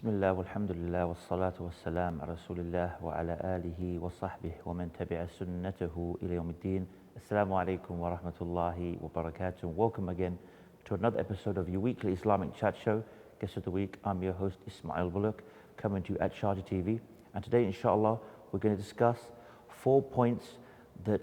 Bismillah, walhamdulillah, wassalatu wassalam ala rasulillah wa ala alihi wa sahbihi wa man tabi'a sunnatahu ila yawmiddin. Assalamu alaikum wa rahmatullahi wa barakatuh. Welcome again to another episode of your weekly Islamic chat show. Guest of the week, I'm your host Ismail Bullock, coming to you at Sharjah TV. And today, inshallah, we're going to discuss 4 points that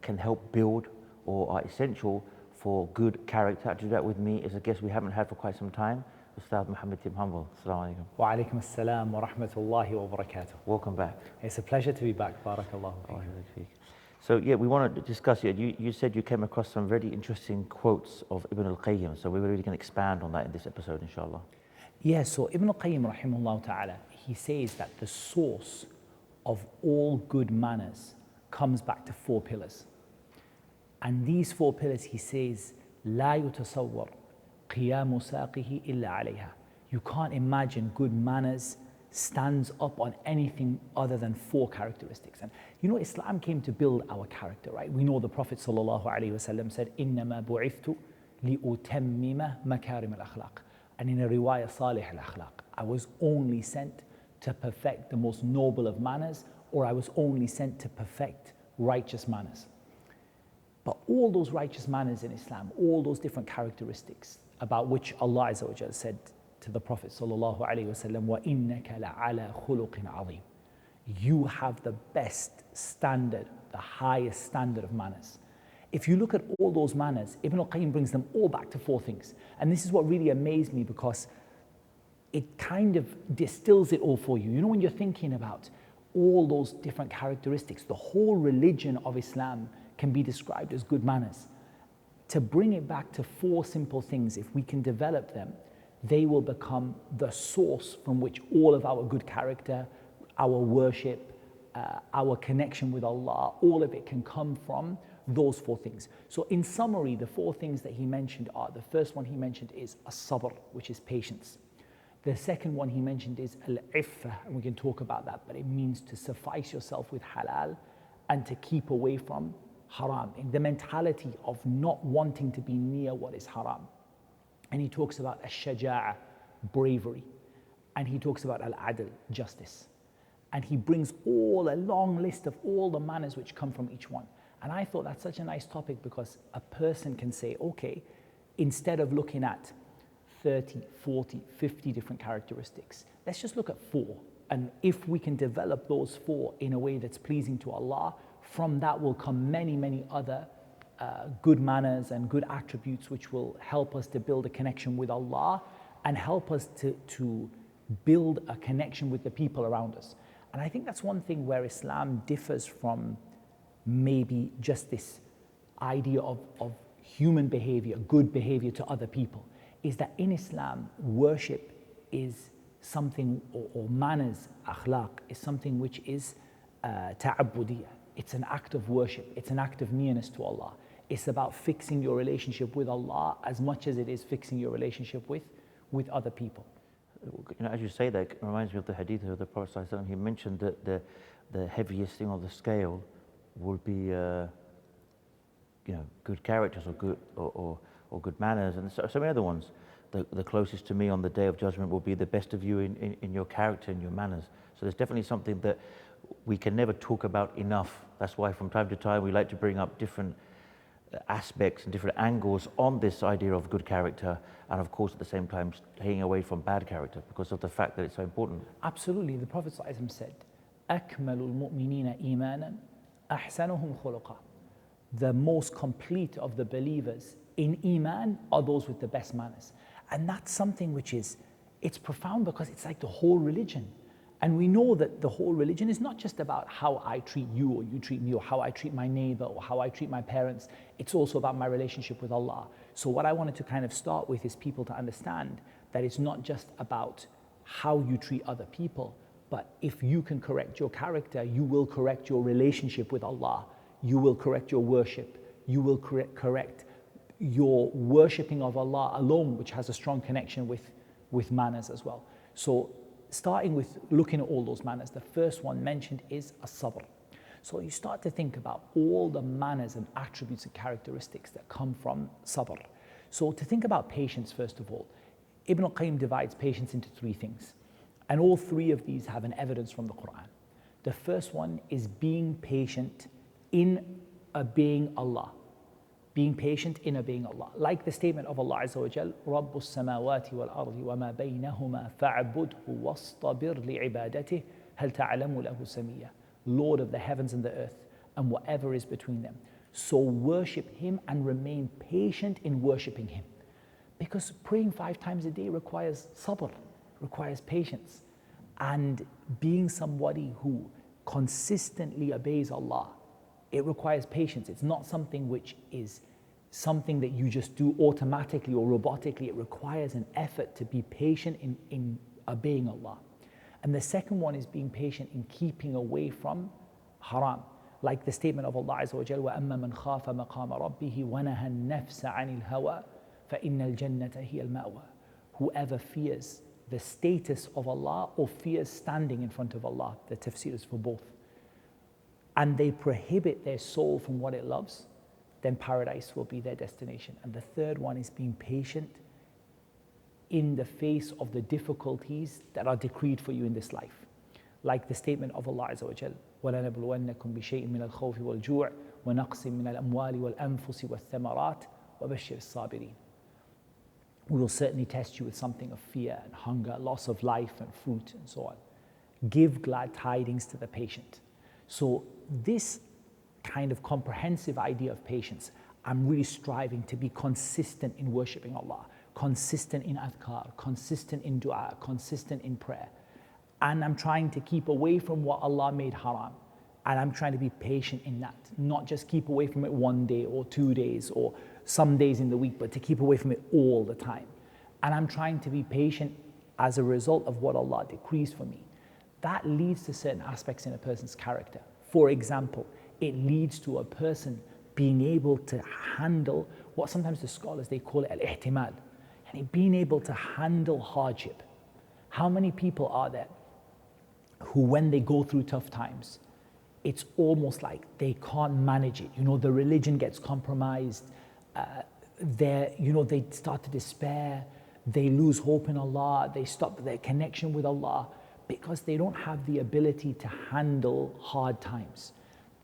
can help build or are essential for good character. To do that with me is a guest we haven't had for quite some time, Ustad Muhammed. Assalamu alaikum. Wa alaikum assalam wa rahmatullahi wa barakatuh. Welcome back. It's a pleasure to be back. Barakallahu feek. So yeah, we want to discuss it. You said you came across some very interesting quotes of Ibn al-Qayyim, so we're really going to expand on that in this episode, inshallah. Yeah, so Ibn al-Qayyim rahimahullah ta'ala, he says that the source of all good manners comes back to 4 pillars. And these 4 pillars, he says, لا يتصور قيام ساقه إلا عليها. You can't imagine good manners stands up on anything other than 4 characteristics. And you know, Islam came to build our character, right? We know the Prophet sallallahu alaihi wasallam said, إنما بعثت لأتمم مكارم الأخلاق. And in a riwayah, صالح الأخلاق, I was only sent to perfect the most noble of manners, or I was only sent to perfect righteous manners. But all those righteous manners in Islam, all those different characteristics about which Allah Azza wa Jalla said to the Prophet sallallahu alaihi wasallam, وَإِنَّكَ لَعَلَى خُلُقٍ عَظِيمٍ. You have the best standard, the highest standard of manners. If you look at all those manners, Ibn al-Qayyim brings them all back to 4 things. And this is what really amazed me, because it kind of distills it all for you. You know, when you're thinking about all those different characteristics, the whole religion of Islam can be described as good manners. To bring it back to 4 simple things, if we can develop them, they will become the source from which all of our good character, our worship, our connection with Allah, all of it can come from those 4 things. So in summary, the 4 things that he mentioned are, the first one he mentioned is as-sabr, which is patience. The second one he mentioned is al-iffah, and we can talk about that, but it means to suffice yourself with halal and to keep away from haram, in the mentality of not wanting to be near what is haram. And he talks about ash-shaja'a, bravery, and he talks about al-adl, justice. And he brings all a long list of all the manners which come from each one. And I thought that's such a nice topic, because a person can say, okay, instead of looking at 30, 40, 50 different characteristics, let's just look at 4. And if we can develop those 4 in a way that's pleasing to Allah, from that will come many, many other good manners and good attributes which will help us to build a connection with Allah and help us to build a connection with the people around us. And I think that's one thing where Islam differs from maybe just this idea of human behavior, good behavior to other people, is that in Islam, worship is something, or manners, akhlaq, is something which is ta'abbudiyah. It's an act of worship. It's an act of nearness to Allah. It's about fixing your relationship with Allah as much as it is fixing your relationship with other people. You know, as you say that, it reminds me of the hadith of the Prophet ﷺ. He mentioned that the heaviest thing on the scale would be, good characters or good manners, and so many other ones. The closest to me on the Day of Judgment will be the best of you in your character and your manners. So there's definitely something that we can never talk about enough. That's why from time to time we like to bring up different aspects and different angles on this idea of good character, and of course at the same time staying away from bad character, because of the fact that it's so important. Absolutely. The Prophet ﷺ said, أَكْمَلُ الْمُؤْمِنِينَ إِيمَانًا أَحْسَنُهُمْ خُلُقًا. The most complete of the believers in Iman are those with the best manners. And that's something which it's profound, because it's like the whole religion. And we know that the whole religion is not just about how I treat you or you treat me, or how I treat my neighbor or how I treat my parents. It's also about my relationship with Allah. So what I wanted to kind of start with is people to understand that it's not just about how you treat other people, but if you can correct your character, you will correct your relationship with Allah. You will correct your worship. You will correct your worshipping of Allah alone, which has a strong connection with manners as well. So starting with looking at all those manners, the first one mentioned is as-sabr. So you start to think about all the manners and attributes and characteristics that come from sabr. So to think about patience, first of all, Ibn al-Qayyim divides patience into 3 things. And all three of these have an evidence from the Quran. The first one is being patient in obeying Allah. Being patient in obeying Allah. Like the statement of Allah Azza wa Jal, رَبُّ السَّمَاوَاتِ وَالْأَرْضِ وَمَا بَيْنَهُمَا فَاعْبُدْهُ وَاصْطَبِرْ لِعِبَادَتِهِ هَلْ تَعْلَمُ لَهُ سَمِيًّا. Lord of the heavens and the earth and whatever is between them. So worship Him and remain patient in worshipping Him. Because praying 5 times a day requires sabr, requires patience. And being somebody who consistently obeys Allah, it requires patience. It's not something which is something that you just do automatically or robotically. It requires an effort to be patient in obeying Allah. And the second one is being patient in keeping away from haram. Like the statement of Allah Azza wa Jal, وَأَمَّا مَنْ خَافَ مَقَامَ رَبِّهِ وَنَهَى النَّفْسَ عَنِ الْهَوَى فَإِنَّ الْجَنَّةَ هِيَ الْمَأْوَى. Whoever fears the status of Allah or fears standing in front of Allah, the tafsir is for both, and they prohibit their soul from what it loves, then paradise will be their destination. And the third one is being patient in the face of the difficulties that are decreed for you in this life. Like the statement of Allah Azza wa Jal, وَلَنَبْلُوَنَّكُمْ بِشَيْءٍ مِّنَ الْخَوْفِ وَالْجُوعِ وَنَقْصٍ مِّنَ الْأَمْوَالِ وَالْأَنفُسِ وَالثَّمَرَاتِ وَبَشِّرِ الصَّابِرِينَ. We will certainly test you with something of fear and hunger, loss of life and fruit and so on. Give glad tidings to the patient. So this kind of comprehensive idea of patience, I'm really striving to be consistent in worshipping Allah, consistent in adhkar, consistent in dua, consistent in prayer. And I'm trying to keep away from what Allah made haram. And I'm trying to be patient in that, not just keep away from it 1 day or 2 days or some days in the week, but to keep away from it all the time. And I'm trying to be patient as a result of what Allah decrees for me. That leads to certain aspects in a person's character. For example, it leads to a person being able to handle what sometimes the scholars, they call it al-ihtimal, and being able to handle hardship. How many people are there who, when they go through tough times, it's almost like they can't manage it. The religion gets compromised. They start to despair. They lose hope in Allah. They stop their connection with Allah because they don't have the ability to handle hard times.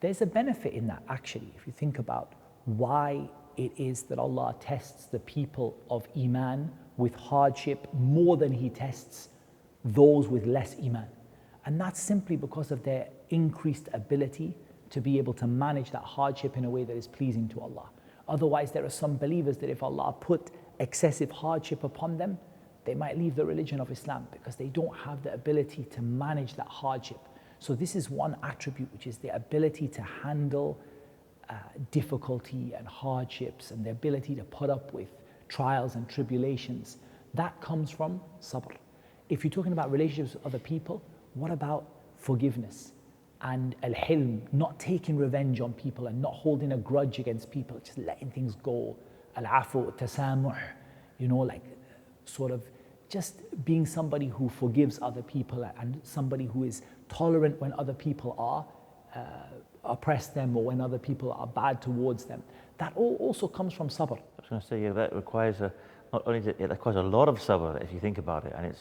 There's a benefit in that, actually, if you think about why it is that Allah tests the people of Iman with hardship more than He tests those with less Iman. And that's simply because of their increased ability to be able to manage that hardship in a way that is pleasing to Allah. Otherwise, there are some believers that if Allah put excessive hardship upon them, they might leave the religion of Islam because they don't have the ability to manage that hardship. So this is one attribute, which is the ability to handle difficulty and hardships and the ability to put up with trials and tribulations. That comes from sabr. If you're talking about relationships with other people, what about forgiveness and al-hilm, not taking revenge on people and not holding a grudge against people, just letting things go, al-afu, tasamuh, like sort of just being somebody who forgives other people and somebody who is tolerant when other people are oppress them or when other people are bad towards them. That all also comes from sabr. I was going to say, that requires not only it requires a lot of sabr if you think about it, and it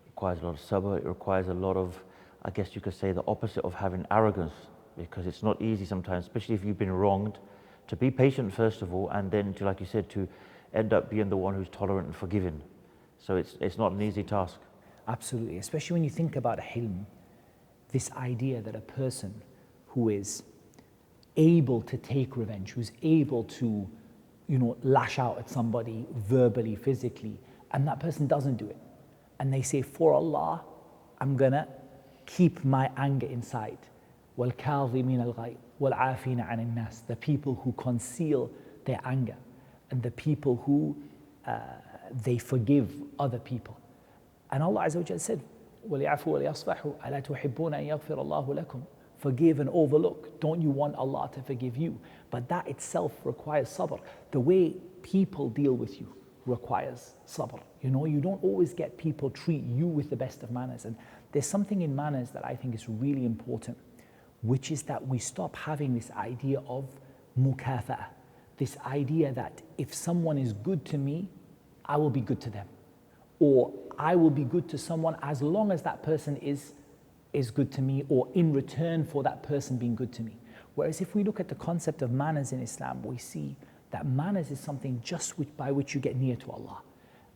requires a lot of sabr. It requires a lot of, I guess you could say, the opposite of having arrogance, because it's not easy sometimes, especially if you've been wronged, to be patient first of all, and then to, like you said, to end up being the one who's tolerant and forgiving. So it's not an easy task. Absolutely, especially when you think about hilm, this idea that a person who is able to take revenge, who's able to, lash out at somebody verbally, physically, and that person doesn't do it. And they say, for Allah, I'm gonna keep my anger inside. وَالْكَاظِمِينَ الْغَيْظَ وَالْعَافِينَ عَنِ النَّاسِ. The people who conceal their anger and the people who they forgive other people. And Allah Azza wa Jalla said, وَلْيَعْفُوا وَلْيَصْفَحُوا أَلَا تُحِبُّونَ أَن يَغْفِرَ اللَّهُ لَكُمْ. Forgive and overlook. Don't you want Allah to forgive you? But that itself requires sabr. The way people deal with you requires sabr. You don't always get people treat you with the best of manners. And there's something in manners that I think is really important, which is that we stop having this idea of mukafa'ah, this idea that if someone is good to me, I will be good to them. Or I will be good to someone as long as that person is good to me, or in return for that person being good to me. Whereas if we look at the concept of manners in Islam, we see that manners is something just by which you get near to Allah.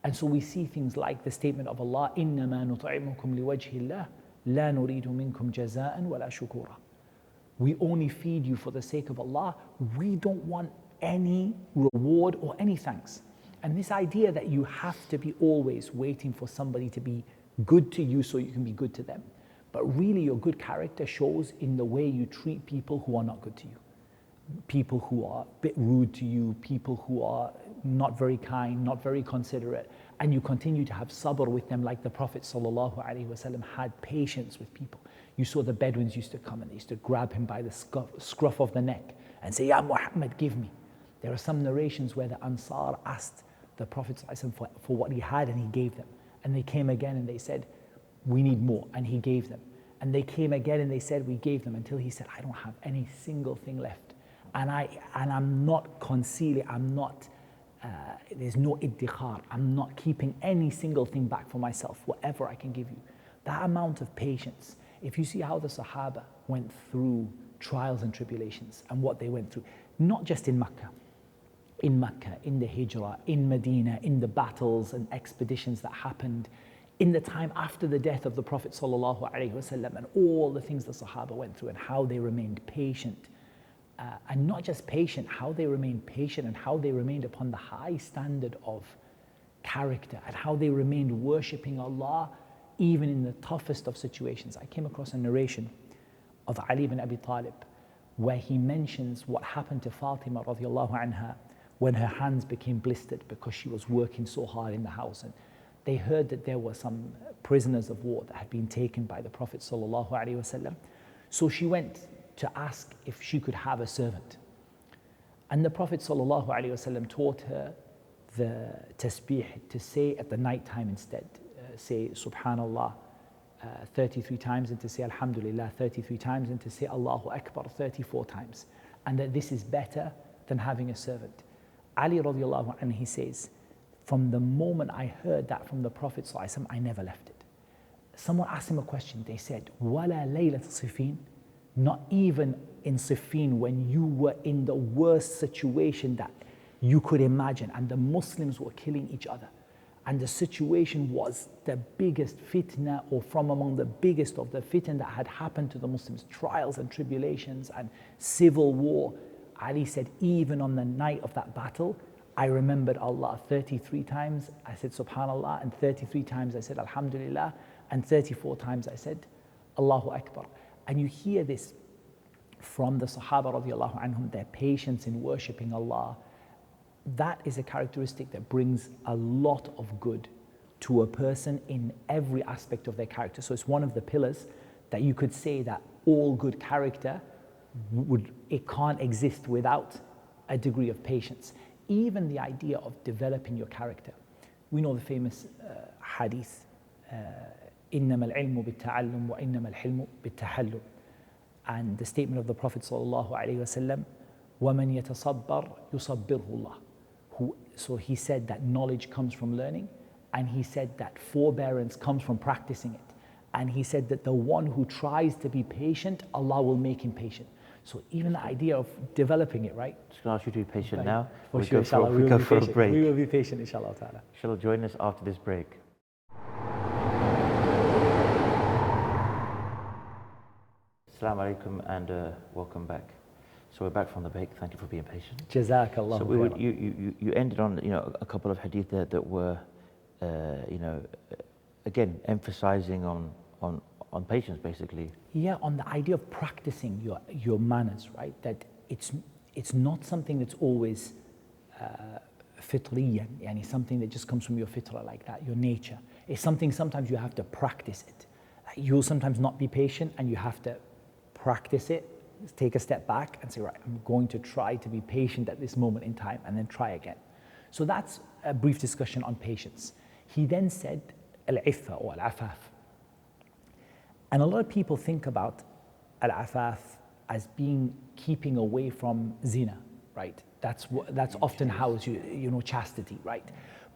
And so we see things like the statement of Allah, إِنَّمَا نُطْعِمُكُمْ لِوَجْهِ اللَّهِ لَا نُرِيدُ مِنْكُمْ جَزَاءً وَلَا شُكُورًا. We only feed you for the sake of Allah. We don't want any reward or any thanks. And this idea that you have to be always waiting for somebody to be good to you so you can be good to them. But really your good character shows in the way you treat people who are not good to you. People who are a bit rude to you, people who are not very kind, not very considerate, and you continue to have sabr with them, like the Prophet ﷺ had patience with people. You saw the Bedouins used to come and they used to grab him by the scruff of the neck and say, Ya Muhammed, give me. There are some narrations where the Ansar asked the Prophet ﷺ for what he had, and he gave them. And they came again and they said, we need more, and he gave them. And they came again and they said, we gave them, until he said, I don't have any single thing left. And I'm not concealing, there's no iddikhar, I'm not keeping any single thing back for myself, whatever I can give you. That amount of patience. If you see how the Sahaba went through trials and tribulations and what they went through, not just in Mecca, in the Hijrah, in Medina, in the battles and expeditions that happened, in the time after the death of the Prophet ﷺ, and all the things the Sahaba went through and how they remained patient. And not just patient, how they remained patient and how they remained upon the high standard of character and how they remained worshipping Allah even in the toughest of situations. I came across a narration of Ali ibn Abi Talib where he mentions what happened to Fatima radiallahu anha when her hands became blistered because she was working so hard in the house. And they heard that there were some prisoners of war that had been taken by the Prophet sallallahu alaihi wasallam. So she went to ask if she could have a servant. And the Prophet ﷺ taught her the tasbih to say at the night time instead. Say Subhanallah 33 times, and to say Alhamdulillah 33 times, and to say Allahu Akbar 34 times. And that this is better than having a servant. Ali radiallahu anhu, he says, from the moment I heard that from the Prophet ﷺ, I never left it. Someone asked him a question. They said, Wala laylat sifin? Not even in Siffin, when you were in the worst situation that you could imagine, and the Muslims were killing each other, and the situation was the biggest fitna, or from among the biggest of the fitna that had happened to the Muslims, trials and tribulations and civil war. Ali said, even on the night of that battle, I remembered Allah 33 times. I said Subhanallah, and 33 times I said Alhamdulillah, and 34 times I said Allahu Akbar. And you hear this from the Sahaba radiallahu anhum, their patience in worshipping Allah. That is a characteristic that brings a lot of good to a person in every aspect of their character. So it's one of the pillars that you could say that all good character, it can't exist without a degree of patience. Even the idea of developing your character. We know the famous hadith, إنما العلم بالتعلم وإنما الحلم بالتحلم. And the statement of the Prophet sallallahu alaihi wasallam, وَمَنْ يَتَصَبَّرْ يُصَبِّرْهُ اللَّهُ. So he said that knowledge comes from learning, and he said that forbearance comes from practicing it. And he said that the one who tries to be patient, Allah will make him patient. So even the idea of developing it, right? Just going to ask you to be patient now. For sure, inshallah, we go for a break. We will be patient, inshallah ta'ala. Inshallah, join us after this break. Assalamu alaikum and welcome back. So we're back from the break. Thank you for being patient. Jazakallah. So you ended on a couple of hadith there that were again emphasizing on patience basically. Yeah, on the idea of practicing your manners, right? That it's not something that's always fitriyan, yani something that just comes from your fitra like that, your nature. It's something sometimes you have to practice it. You'll sometimes not be patient, and you have to practice it, take a step back and say, right, I'm going to try to be patient at this moment in time, and then try again. So that's a brief discussion on patience. He then said, al-iffa or al-afaf. And a lot of people think about al-afaf as being keeping away from zina, right? That's often how it's, chastity, right?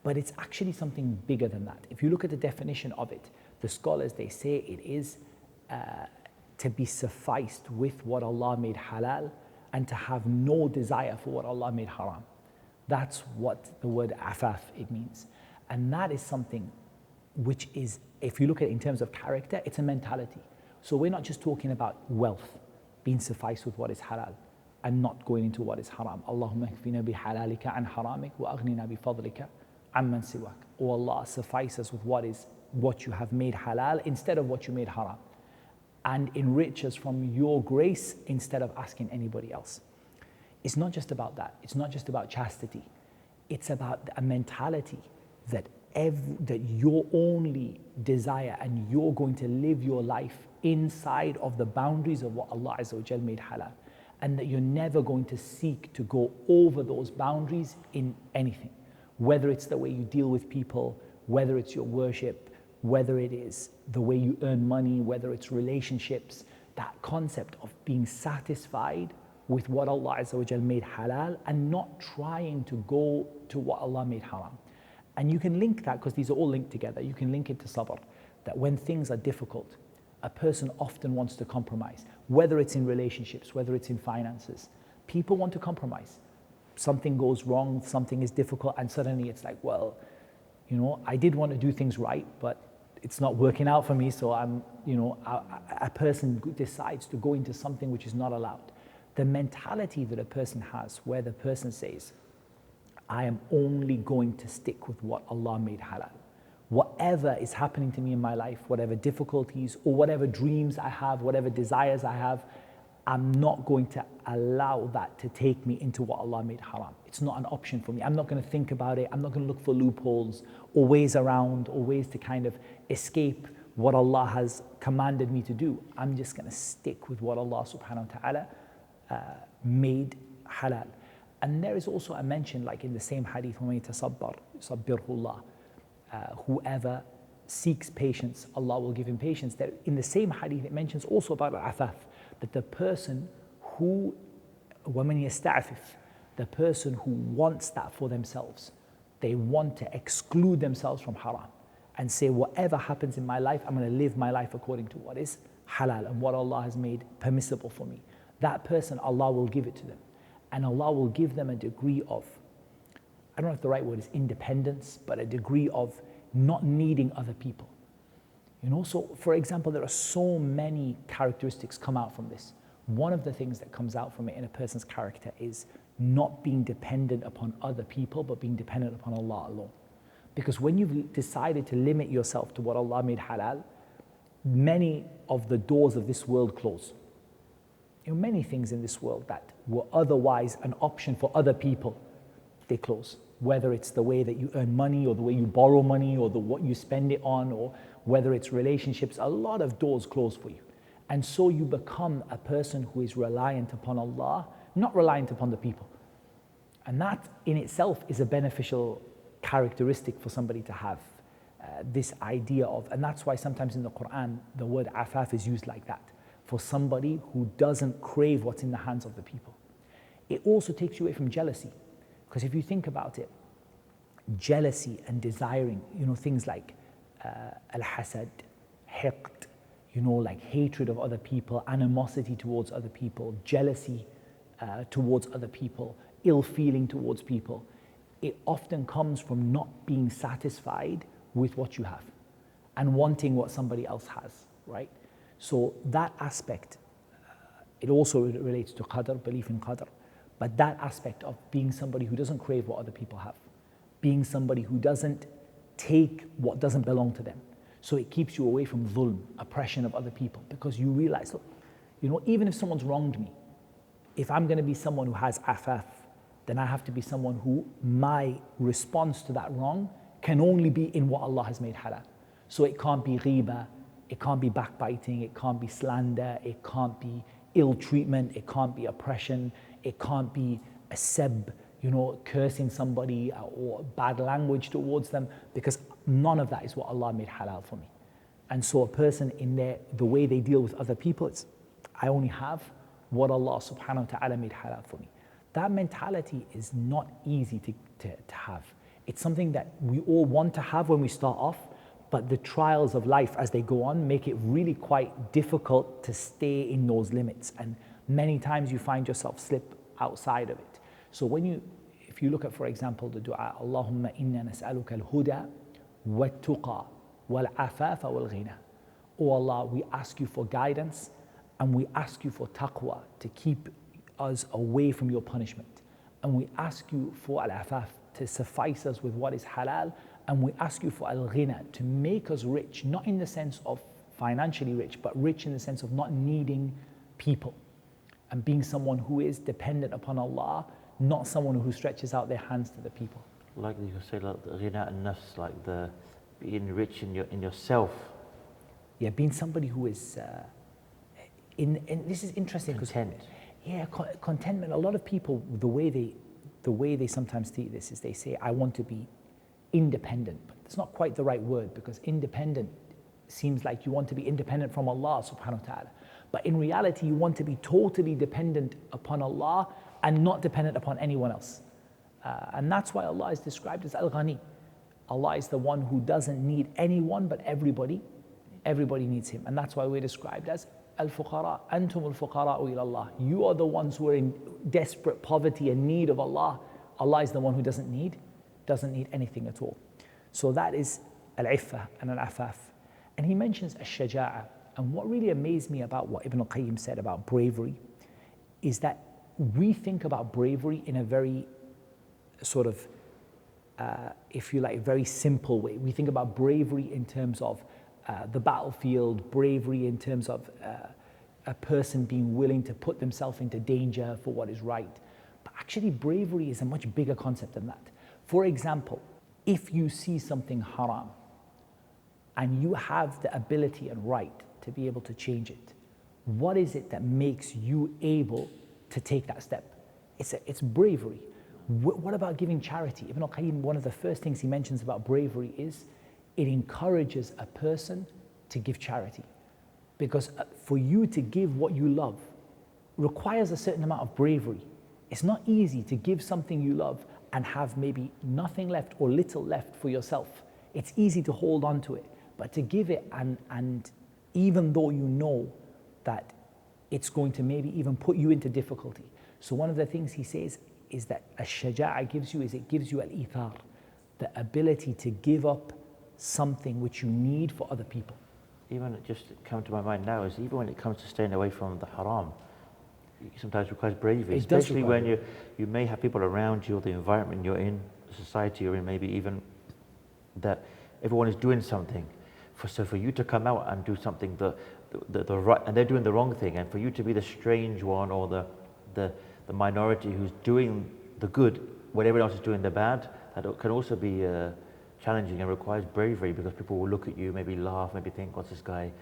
But it's actually something bigger than that. If you look at the definition of it, the scholars, they say it is to be sufficed with what Allah made halal and to have no desire for what Allah made haram. That's what the word afaf, it means. And that is something which is, if you look at it in terms of character, it's a mentality. So we're not just talking about wealth, being sufficed with what is halal and not going into what is haram. Allahumma hkfina bi halalika an haramik wa aghnina bi fadlika amman siwak. O Allah, suffice us with what you have made halal instead of what you made haram, and enrich us from your grace instead of asking anybody else. It's not just about that. It's not just about chastity. It's about a mentality that your only desire and you're going to live your life inside of the boundaries of what Allah Azza wa Jal made halal, and that you're never going to seek to go over those boundaries in anything, whether it's the way you deal with people, whether it's your worship, whether it is the way you earn money, whether it's relationships. That concept of being satisfied with what Allah Azza wa Jal made halal and not trying to go to what Allah made haram. And you can link that, because these are all linked together, you can link it to sabr, that when things are difficult, a person often wants to compromise, whether it's in relationships, whether it's in finances. People want to compromise. Something goes wrong, something is difficult, and suddenly it's like, well, I did want to do things right, but it's not working out for me, so a person decides to go into something which is not allowed. The mentality that a person has, where the person says, I am only going to stick with what Allah made halal. Whatever is happening to me in my life, whatever difficulties or whatever dreams I have, whatever desires I have, I'm not going to allow that to take me into what Allah made haram. It's not an option for me. I'm not going to think about it. I'm not going to look for loopholes or ways around or ways to kind of escape what Allah has commanded me to do. I'm just going to stick with what Allah subhanahu wa ta'ala made halal. And there is also a mention, like in the same hadith, وَمَن يَتَصَبَّرْ يُصَبِّرْهُ اللَّهُ. Whoever seeks patience, Allah will give him patience. There, in the same hadith, it mentions also about al-afaf, that the person who, وَمَن يَسْتَعْفِفْ, the person who wants that for themselves, they want to exclude themselves from haram and say, whatever happens in my life, I'm going to live my life according to what is halal and what Allah has made permissible for me. That person, Allah will give it to them. And Allah will give them a degree of, I don't know if the right word is independence, but a degree of not needing other people. So for example, there are so many characteristics come out from this. One of the things that comes out from it in a person's character is not being dependent upon other people, but being dependent upon Allah alone. Because when you've decided to limit yourself to what Allah made halal, many of the doors of this world close. Many things in this world that were otherwise an option for other people, they close. Whether it's the way that you earn money or the way you borrow money or what you spend it on, or whether it's relationships, a lot of doors close for you. And so you become a person who is reliant upon Allah, not reliant upon the people. And that in itself is a beneficial characteristic for somebody to have, this idea of, and that's why sometimes in the Quran, the word afaf is used like that, for somebody who doesn't crave what's in the hands of the people. It also takes you away from jealousy. Because if you think about it, jealousy and desiring, things like al-hasad, hiqd, like hatred of other people, animosity towards other people, jealousy towards other people, ill feeling towards people, it often comes from not being satisfied with what you have and wanting what somebody else has, right? So that aspect, it also relates to qadr, belief in qadr, but that aspect of being somebody who doesn't crave what other people have, being somebody who doesn't take what doesn't belong to them. So it keeps you away from dhulm, oppression of other people, because you realize, look, even if someone's wronged me, if I'm going to be someone who has afaf, then I have to be someone who my response to that wrong can only be in what Allah has made halal. So it can't be ghiba, it can't be backbiting, it can't be slander, it can't be ill treatment, it can't be oppression, it can't be a seb, cursing somebody or bad language towards them, because none of that is what Allah made halal for me. And so a person in the way they deal with other people, it's, I only have what Allah subhanahu wa ta'ala made halal for me. That mentality is not easy to have. It's something that we all want to have when we start off, but the trials of life as they go on make it really quite difficult to stay in those limits. And many times you find yourself slip outside of it. So if you look at, for example, the dua, Allahumma inna nas'aluka al-huda wa-tuqa wal-afafa wal-ghina. Oh Allah, we ask you for guidance and we ask you for taqwa to keep us away from your punishment. And we ask you for al-afaf to suffice us with what is halal. And we ask you for al-ghina to make us rich, not in the sense of financially rich, but rich in the sense of not needing people and being someone who is dependent upon Allah, not someone who stretches out their hands to the people. Like you say, like the ghina an-nafs, like the being rich in yourself. Yeah, being somebody who is, this is interesting because contentment. A lot of people, the way they sometimes see this is they say, I want to be independent, but it's not quite the right word, because independent seems like you want to be independent from Allah subhanahu wa ta'ala. But in reality, you want to be totally dependent upon Allah and not dependent upon anyone else. And that's why Allah is described as Al-Ghani. Allah is the one who doesn't need anyone but everybody. Everybody needs Him. And that's why we're described as Al-Fuqara. Antum al-Fuqara'u ila Allah. You are the ones who are in desperate poverty and need of Allah. Allah is the one who doesn't need anything at all. So that is al-iffah and al-afaf. And he mentions al-shaja'a. And what really amazed me about what Ibn al-Qayyim said about bravery is that we think about bravery in a very sort of, if you like, very simple way. We think about bravery in terms of the battlefield, bravery in terms of a person being willing to put themselves into danger for what is right. But actually, bravery is a much bigger concept than that. For example, if you see something haram and you have the ability and right to be able to change it, what is it that makes you able to take that step? It's bravery. What about giving charity? Ibn al-Qayyim, one of the first things he mentions about bravery is it encourages a person to give charity. Because for you to give what you love requires a certain amount of bravery. It's not easy to give something you love and have maybe nothing left or little left for yourself. It's easy to hold on to it, but to give it and even though you know that it's going to maybe even put you into difficulty. So one of the things he says is that ash-shaja'a gives you al-ithar, the ability to give up something which you need for other people. Even it just come to my mind now is even when it comes to staying away from the haram, it sometimes requires bravery, especially when you may have people around you or the environment you're in, the society you're in, maybe even that everyone is doing something. So for you to come out and do something the right, and they're doing the wrong thing, and for you to be the strange one or the minority who's doing the good when everyone else is doing the bad, that can also be challenging and requires bravery, because people will look at you, maybe laugh, maybe think, what's this guy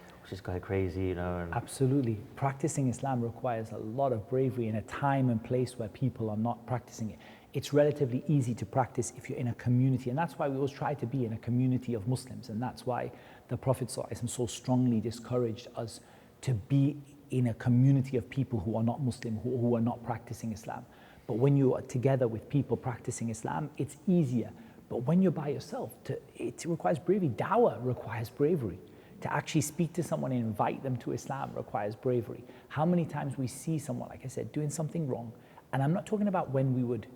crazy, you know? Absolutely. Practicing Islam requires a lot of bravery in a time and place where people are not practicing it. It's relatively easy to practice if you're in a community, and that's why we always try to be in a community of Muslims, and that's why the Prophet ﷺ so strongly discouraged us to be in a community of people who are not Muslim, who are not practicing Islam. But when you are together with people practicing Islam, it's easier. But when you're by yourself, it requires bravery. Dawah requires bravery. To actually speak to someone and invite them to Islam requires bravery. How many times we see someone, like I said, doing something wrong, and I'm not talking about when we would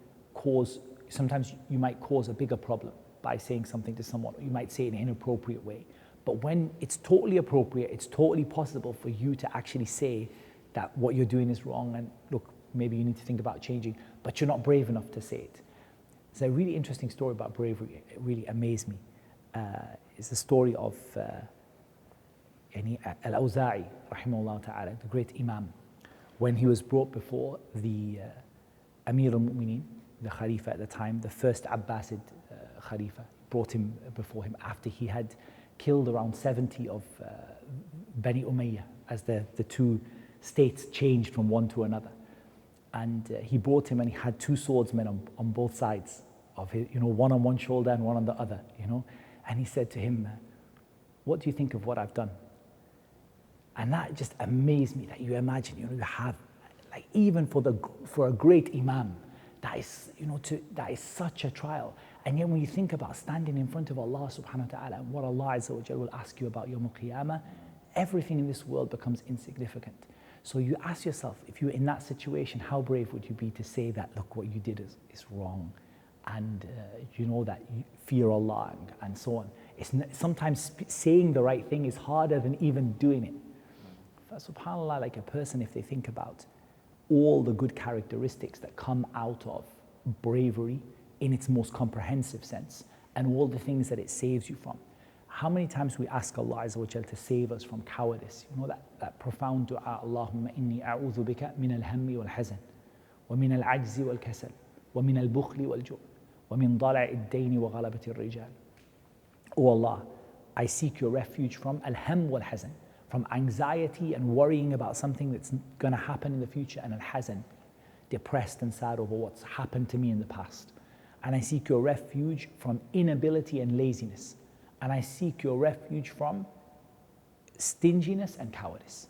sometimes you might cause a bigger problem by saying something to someone, or you might say it in an inappropriate way. But when it's totally appropriate, it's totally possible for you to actually say that what you're doing is wrong, and look, maybe you need to think about changing, but you're not brave enough to say it. It's a really interesting story about bravery. It really amazed me. It's the story of Al-Awza'i, rahimahullah ta'ala, the great Imam, when he was brought before the Amir al-Mu'mineen, the Khalifa at the time, the first Abbasid Khalifa, brought him before him after he had killed around 70 of Bani Umayyah as the two states changed from one to another. And he brought him, and he had two swordsmen on both sides of his, one on one shoulder and one on the other, And he said to him, "What do you think of what I've done?" And that just amazed me, that you imagine, you have, like, even for a great Imam, that is, that is such a trial. And yet when you think about standing in front of Allah subhanahu wa ta'ala and what Allah Azza wa Jal will ask you about Yawm al-Qiyamah, everything in this world becomes insignificant. So you ask yourself, if you're in that situation, how brave would you be to say that, look, what you did is wrong, and you know that you fear Allah and so on. Sometimes saying the right thing is harder than even doing it. But subhanAllah, like a person, if they think about all the good characteristics that come out of bravery in its most comprehensive sense, and all the things that it saves you from. How many times we ask Allah Azza wa Jal to save us from cowardice? You know that profound dua, Allahumma inni a'udhu bika min al-hammi wal-hazan, wa min al-ajzi wal-kasal, wa min al-bukhli wal-ju', wa min dala'i ad-dayni wa ghalabati ar-rijal. Oh Allah, I seek your refuge from al-ham wal-hazan, from anxiety and worrying about something that's going to happen in the future, and al-hazan, depressed and sad over what's happened to me in the past. And I seek your refuge from inability and laziness. And I seek your refuge from stinginess and cowardice.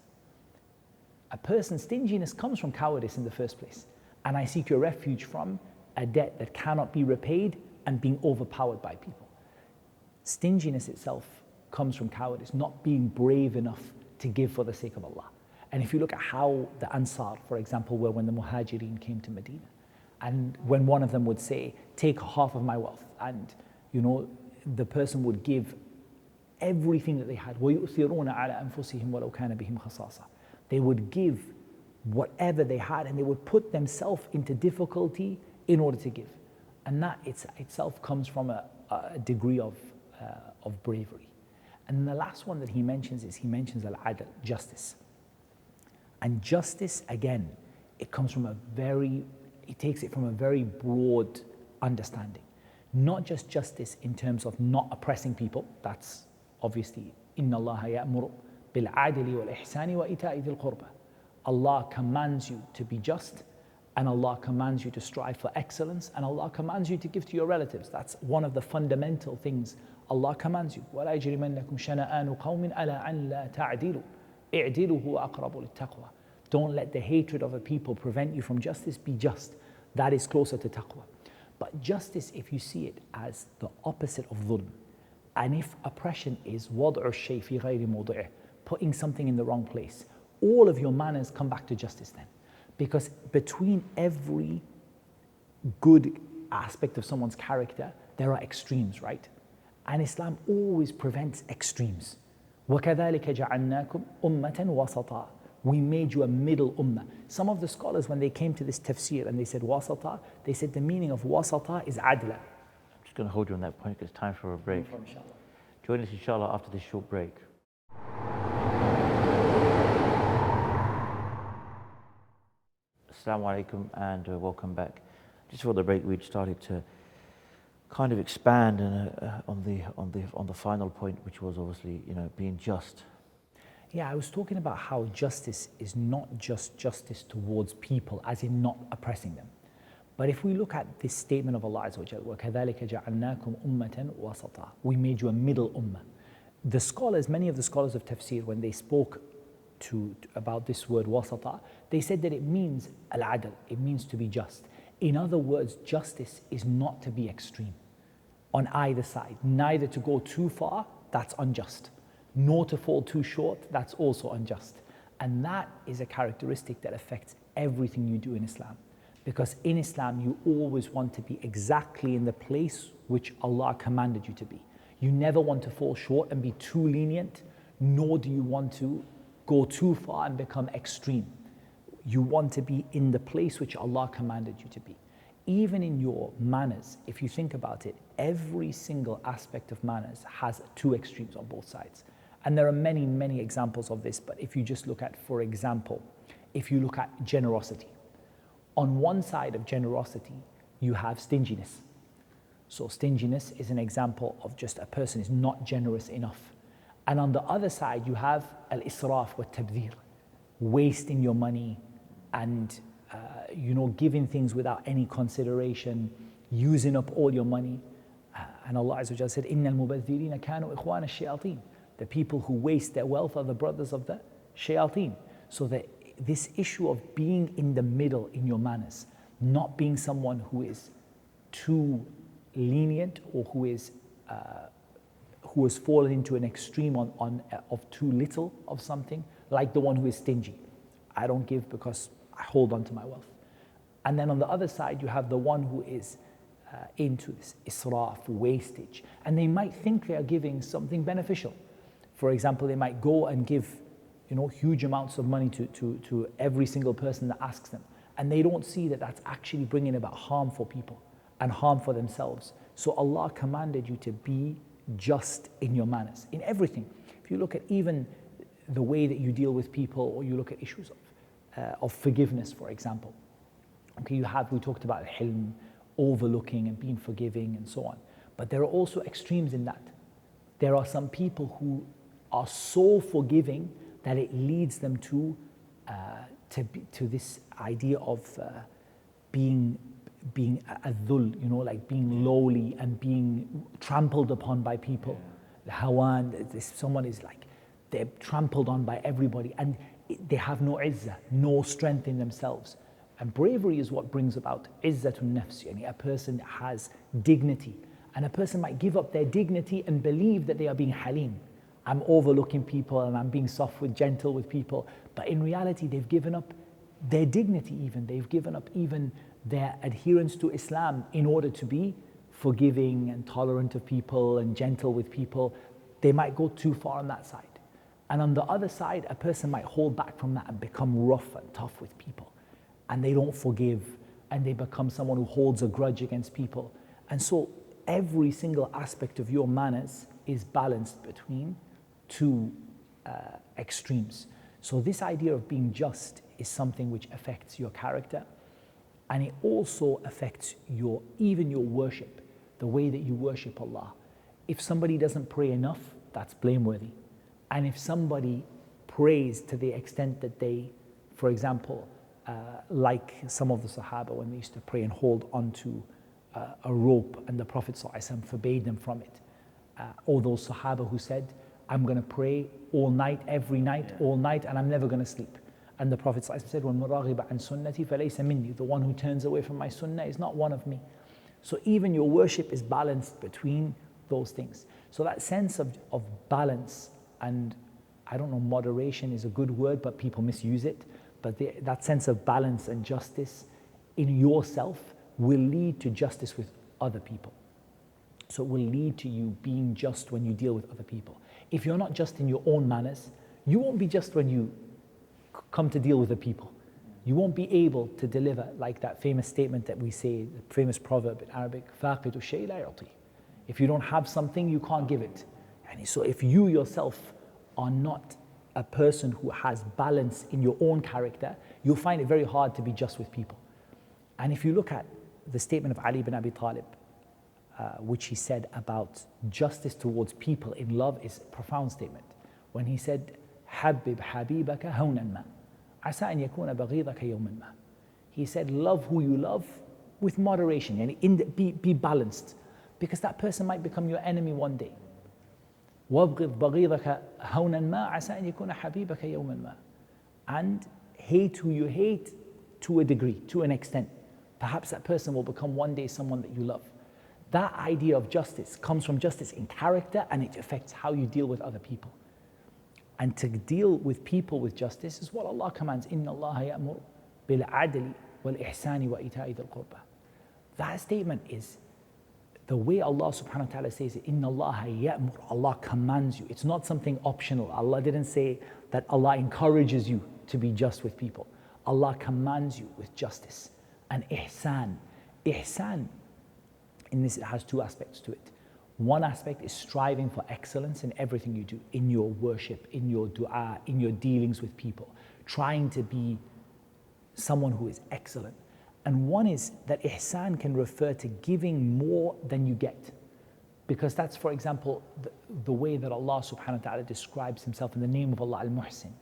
A person's stinginess comes from cowardice in the first place. And I seek your refuge from a debt that cannot be repaid and being overpowered by people. Stinginess itself comes from cowardice, not being brave enough to give for the sake of Allah. And if you look at how the Ansar, for example, were when the Muhajirin came to Medina, and when one of them would say, take half of my wealth, and you know, the person would give everything that they had. وَيُؤْثِرُونَ عَلَى أَنفُسِهِمْ وَلَوْ كَانَ بِهِمْ خَصَاصَةٌ. They would give whatever they had, and they would put themselves into difficulty in order to give. And that itself comes from a degree of bravery. And the last one that he mentions al-adl, justice. And justice, again, it takes it from a very broad understanding. Not just justice in terms of not oppressing people, that's obviously إِنَّ اللَّهَ يَأْمُرُ بِالْعَدْلِ وَالْإِحْسَانِ وَإِيتَاءِ ذِي الْقُرْبَى. Allah commands you to be just, and Allah commands you to strive for excellence, and Allah commands you to give to your relatives. That's one of the fundamental things Allah commands you. وَلَا يَجْرِمَنَّكُمْ شَنَآنُ قَوْمٍ أَلَا أَنْ لَا تَعْدِلُوا اعْدِلُوا هُوَ أَقْرَبُ لِلتَّقْوَى. Don't let the hatred of a people prevent you from justice. Be just. That is closer to taqwa. But justice, if you see it as the opposite of dhulm, and if oppression is وَضْعُ الشَّيْء فِي غَيْرِ مَوْضِعِهِ, putting something in the wrong place, all of your manners come back to justice then. Because between every good aspect of someone's character, there are extremes, right? And Islam always prevents extremes. وَكَذَلِكَ جَعَلْنَاكُمْ أُمَّةً وَسَطًا. We made you a middle ummah. Some of the scholars, when they came to this tafsir and they said wasata, they said the meaning of wasata is adla. I'm just going to hold you on that point because it's time for a break. Join us inshallah after this short break. Assalamu alaikum and welcome back. Just before the break, we'd started to kind of expand on the final point, which was obviously, you know, being just. Yeah, I was talking about how justice is not just justice towards people, as in not oppressing them. But if we look at this statement of Allah Azza wa Jalla, وَكَذَلِكَ جَعَلْنَاكُمْ أُمَّةً وَسَطًا. We made you a middle ummah. The scholars, many of the scholars of tafsir, when they spoke about this word wasata, they said that it means al-adl, it means to be just. In other words, justice is not to be extreme on either side, neither to go too far, that's unjust, nor to fall too short, that's also unjust. And that is a characteristic that affects everything you do in Islam. Because in Islam, you always want to be exactly in the place which Allah commanded you to be. You never want to fall short and be too lenient, nor do you want to go too far and become extreme. You want to be in the place which Allah commanded you to be. Even in your manners, if you think about it, every single aspect of manners has two extremes on both sides. And there are many, many examples of this, but if you just look at, for example, if you look at generosity, on one side of generosity, you have stinginess. So stinginess is an example of just a person is not generous enough. And on the other side, you have al-israf wa tabdhir, wasting your money and giving things without any consideration, using up all your money. And Allah Azza wa Jalla said, إِنَّ الْمُبَذِّرِينَ كَانُوا إِخْوَانَ الشَّيَاطِينَ. The people who waste their wealth are the brothers of the shayateen. So that this issue of being in the middle in your manners, not being someone who is too lenient or who has fallen into an extreme of too little of something, like the one who is stingy. I don't give because I hold on to my wealth. And then on the other side, you have the one who is into this israf, wastage, and they might think they are giving something beneficial. For example, they might go and give, huge amounts of money to every single person that asks them, and they don't see that that's actually bringing about harm for people and harm for themselves. So Allah commanded you to be just in your manners, in everything. If you look at even the way that you deal with people, or you look at issues of forgiveness, for example. Okay, we talked about hilm, overlooking and being forgiving and so on. But there are also extremes in that. There are some people who are so forgiving that it leads them to this idea of being a dhul, like being lowly and being trampled upon by people. The hawan, someone is like, they're trampled on by everybody and they have no izzah, no strength in themselves. And bravery is what brings about izzatun nafs, a person has dignity. And a person might give up their dignity and believe that they are being halim. I'm overlooking people and I'm being gentle with people. But in reality, they've given up their dignity even. They've given up even their adherence to Islam in order to be forgiving and tolerant of people and gentle with people. They might go too far on that side. And on the other side, a person might hold back from that and become rough and tough with people. And they don't forgive, and they become someone who holds a grudge against people. And so every single aspect of your manners is balanced between two extremes. So this idea of being just is something which affects your character, and it also affects even your worship, the way that you worship Allah. If somebody doesn't pray enough, that's blameworthy. And if somebody prays to the extent that they, for example, like some of the Sahaba when they used to pray and hold onto a rope, and the Prophet ﷺ forbade them from it. Or those Sahaba who said, I'm going to pray all night, every night, all night, and I'm never going to sleep. And the Prophet ﷺ said, وَالْمُرَاغِبَ عَنْ سُنَّتِي فَلَيْسَ مِنِّي, the one who turns away from my sunnah is not one of me. So even your worship is balanced between those things. So that sense of balance, and I don't know, moderation is a good word, but people misuse it. But that sense of balance and justice in yourself will lead to justice with other people. So it will lead to you being just when you deal with other people. If you're not just in your own manners, you won't be just when you come to deal with the people. You won't be able to deliver like that famous statement that we say, the famous proverb in Arabic, فَاقِدُ الشَّيْء لَا يُعْطِي. If you don't have something, you can't give it. And so if you yourself are not a person who has balance in your own character, you'll find it very hard to be just with people. And if you look at the statement of Ali ibn Abi Talib, which he said about justice towards people in love, is a profound statement. When he said, حَبِّبْ حَبِيبَكَ هَوْنًا مَا عَسَىٰ أَنْ يَكُونَ بَغِيضَكَ يَوْمًا مَا. He said, love who you love with moderation, and be balanced, because that person might become your enemy one day. وَابْغِضْ بَغِيضَكَ هَوْنًا مَا عَسَىٰ أَنْ يَكُونَ حَبِيبَكَ يَوْمًا مَا. And hate who you hate to a degree, to an extent. Perhaps that person will become one day someone that you love. That idea of justice comes from justice in character, and it affects how you deal with other people. And to deal with people with justice is what Allah commands. إِنَّ اللَّهَ يَأْمُرُ بِالْعَدْلِ وَالْإِحْسَانِ وَإِيتَاءِ ذِي الْقُرْبَى. That statement is the way Allah subhanahu wa ta'ala says it. إِنَّ اللَّهَ يَأْمُرُ. Allah commands you. It's not something optional. Allah didn't say that Allah encourages you to be just with people. Allah commands you with justice and ihsan. Ihsan, in this, it has two aspects to it. One aspect is striving for excellence in everything you do, in your worship, in your dua, in your dealings with people, trying to be someone who is excellent. And one is that ihsan can refer to giving more than you get. Because that's, for example, the way that Allah subhanahu wa ta'ala describes himself in the name of Allah al-Muhsin.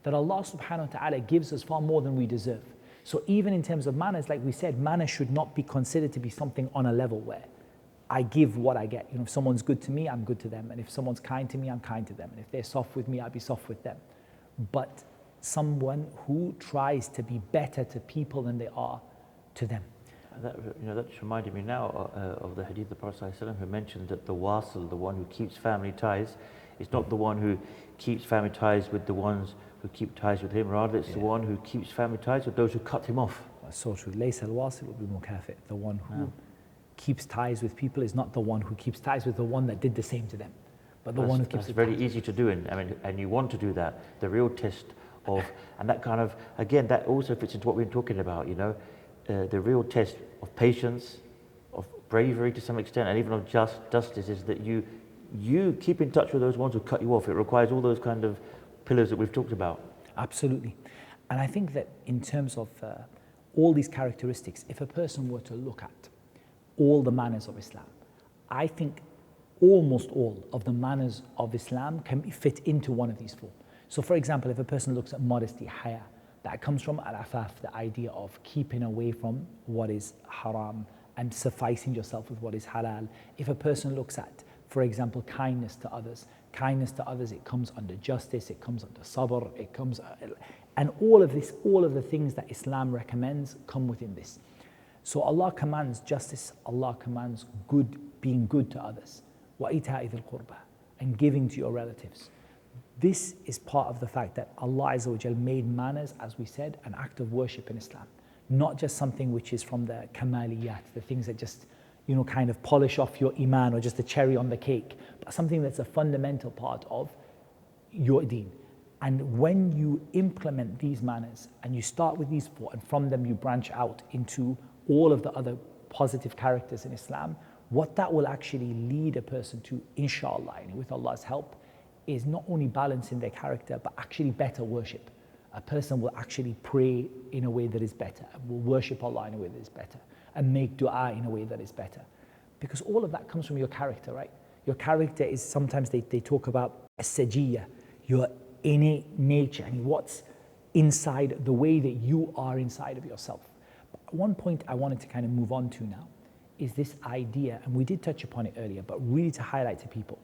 That Allah subhanahu wa ta'ala gives us far more than we deserve. So even in terms of manners, like we said, manners should not be considered to be something on a level where I give what I get. If someone's good to me, I'm good to them. And if someone's kind to me, I'm kind to them. And if they're soft with me, I'll be soft with them. But someone who tries to be better to people than they are to them. That just reminded me now of the hadith of the Prophet ﷺ, who mentioned that the wasil, the one who keeps family ties, is not the one who keeps family ties with the ones who keep ties with him. Rather, it's the one who keeps family ties with those who cut him off. That's so true. ليس الواصل بالمكافئ. The one who keeps ties with people is not the one who keeps ties with the one that did the same to them, but the one who keeps. It's very easy to do, and you want to do that. The real test of, and that kind of, again, that also fits into what we've been talking about. The real test of patience, of bravery to some extent, and even of justice is that you keep in touch with those ones who cut you off. It requires all those kind of pillars that we've talked about. Absolutely. And I think that in terms of all these characteristics, if a person were to look at all the manners of Islam, I think almost all of the manners of Islam can fit into one of these four. So for example, if a person looks at modesty, haya, that comes from al-afaf, the idea of keeping away from what is haram and sufficing yourself with what is halal. If a person looks at, for example, kindness to others, it comes under justice, it comes under sabr, and all of the things that Islam recommends come within this. So Allah commands justice, Allah commands being good to others, وَإِيتَاءِ ذِي الْقُرْبَى, and giving to your relatives. This is part of the fact that Allah Azza wa Jal made manners, as we said, an act of worship in Islam. Not just something which is from the kamaliyat, the things that just, kind of polish off your iman or just the cherry on the cake, but something that's a fundamental part of your deen. And when you implement these manners and you start with these four and from them you branch out into all of the other positive characters in Islam, what that will actually lead a person to, inshallah, and with Allah's help, is not only balancing their character, but actually better worship. A person will actually pray in a way that is better, will worship Allah in a way that is better, and make dua in a way that is better. Because all of that comes from your character, right? Your character is, sometimes they talk about as-sajiyya, your innate nature, and what's inside, the way that you are inside of yourself. But one point I wanted to kind of move on to now is this idea, and we did touch upon it earlier, but really to highlight to people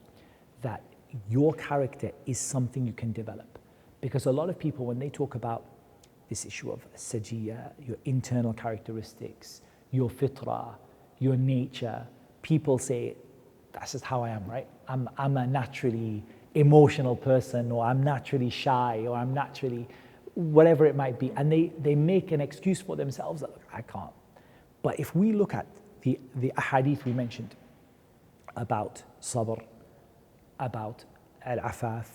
that your character is something you can develop. Because a lot of people, when they talk about this issue of sajiyya, your internal characteristics, your fitrah, your nature, people say, that's just how I am, right? I'm a naturally emotional person, or I'm naturally shy, or I'm naturally whatever it might be. And they make an excuse for themselves that, look, I can't. But if we look at the ahadith we mentioned about sabr, about al-afaf,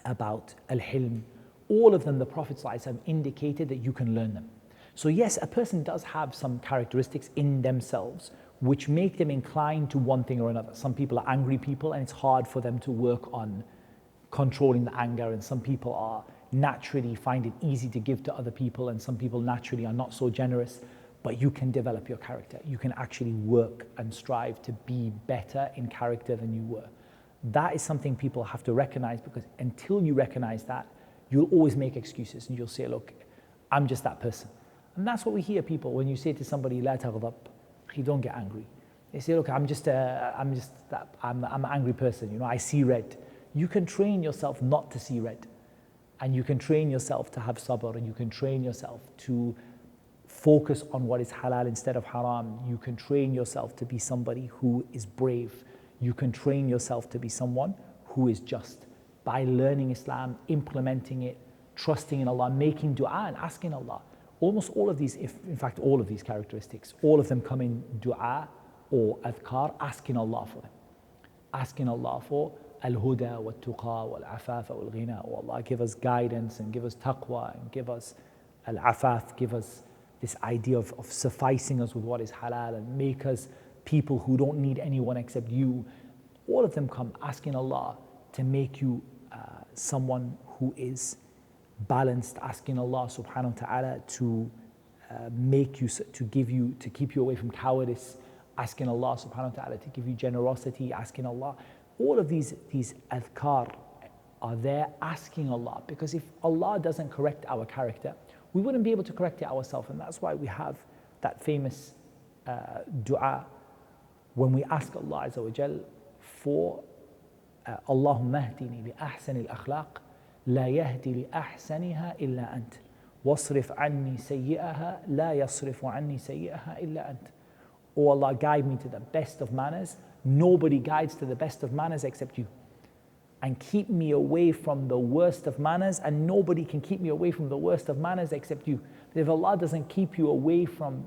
about al-hilm, all of them the Prophet ﷺ indicated that you can learn them. So yes, a person does have some characteristics in themselves which make them inclined to one thing or another. Some people are angry people and it's hard for them to work on controlling the anger, and some people are naturally find it easy to give to other people, and some people naturally are not so generous. But you can develop your character. You can actually work and strive to be better in character than you were. That is something people have to recognize, because until you recognize that, you'll always make excuses and you'll say, look, I'm just that person. And that's what we hear people when you say to somebody, لا تغضب, don't get angry. They say, look, I'm an angry person, I see red. You can train yourself not to see red. And you can train yourself to have sabr, and you can train yourself to focus on what is halal instead of haram. You can train yourself to be somebody who is brave. You can train yourself to be someone who is just, by learning Islam, implementing it, trusting in Allah, making dua and asking Allah. Almost all of these, in fact all of these characteristics, all of them come in dua or adhkar, asking Allah for them. Asking Allah for al-huda wal-tuqa wal-afaf wal-ghina. Oh Allah, give us guidance and give us taqwa and give us al-afaf, give us this idea of sufficing us with what is halal, and make us people who don't need anyone except you. All of them come asking Allah to make you someone who is balanced, asking Allah subhanahu wa ta'ala to make you, to keep you away from cowardice, asking Allah subhanahu wa ta'ala to give you generosity, asking Allah. All of these adhkar are there asking Allah, because if Allah doesn't correct our character, we wouldn't be able to correct it ourselves. And that's why we have that famous dua when we ask Allah Azza wa Jal for Allahumma hdini li ahsani al-akhlaq la yahdi li ahsaniha illa ant وَاصْرِفْ عَنِّي سَيِّئَهَا لَا يَصْرِفُ عَنِّي سَيِّئَهَا إِلَّا أَنْتَ. Oh Allah, guide me to the best of manners. Nobody guides to the best of manners except you. And keep me away from the worst of manners, and nobody can keep me away from the worst of manners except you. But if Allah doesn't keep you away from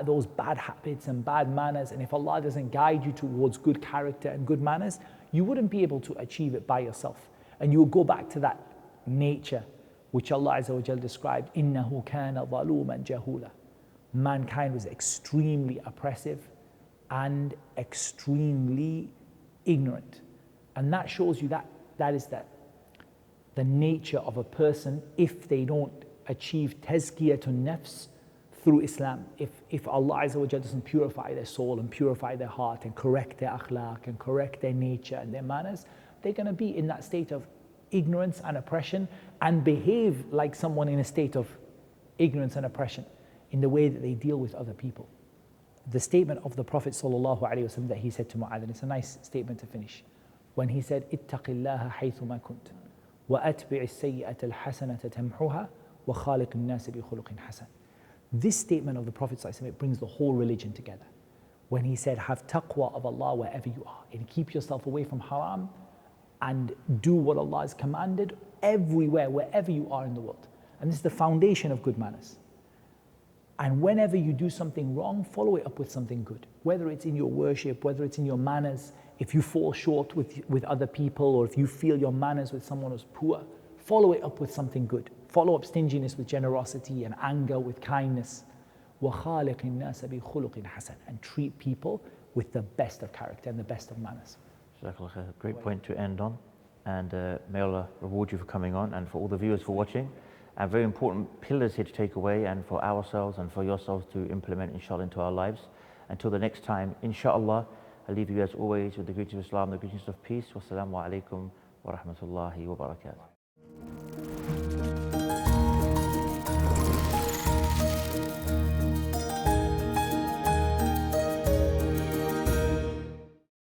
those bad habits and bad manners, and if Allah doesn't guide you towards good character and good manners, you wouldn't be able to achieve it by yourself. And you will go back to that nature which Allah Azza wa Jal described, إِنَّهُ كَانَ ظَلُومًا جَهُولًا. Mankind was extremely oppressive and extremely ignorant. And that shows you that is the nature of a person if they don't achieve tazkiyatun nafs through Islam. If Allah Azza wa Jalla doesn't purify their soul and purify their heart and correct their akhlaq and correct their nature and their manners, they're going to be in that state of ignorance and oppression and behave like someone in a state of ignorance and oppression in the way that they deal with other people. The statement of the Prophet ﷺ that he said to Mu'adh, and it's a nice statement to finish, when he said, اتق الله حيثما كنت وأتبع السيئة الحسنة تمحوها وخالق الناس بخلق حسن. This statement of the Prophet ﷺ, it brings the whole religion together. When he said, have taqwa of Allah wherever you are, and keep yourself away from haram, and do what Allah has commanded everywhere, wherever you are in the world. And this is the foundation of good manners. And whenever you do something wrong, follow it up with something good. Whether it's in your worship, whether it's in your manners, if you fall short with other people, or if you feel your manners with someone who's poor, follow it up with something good. Follow up stinginess with generosity and anger with kindness. وَخَالِقِ النَّاسَ بِخُلُقٍ حَسَنٍ. And treat people with the best of character and the best of manners. Great point to end on. And may Allah reward you for coming on, and for all the viewers for watching. And very important pillars here to take away, and for ourselves and for yourselves to implement, inshallah, into our lives. Until the next time, inshallah, I leave you as always with the greetings of Islam, the greetings of peace. Wassalamu alaikum wa rahmatullahi wa barakatuh.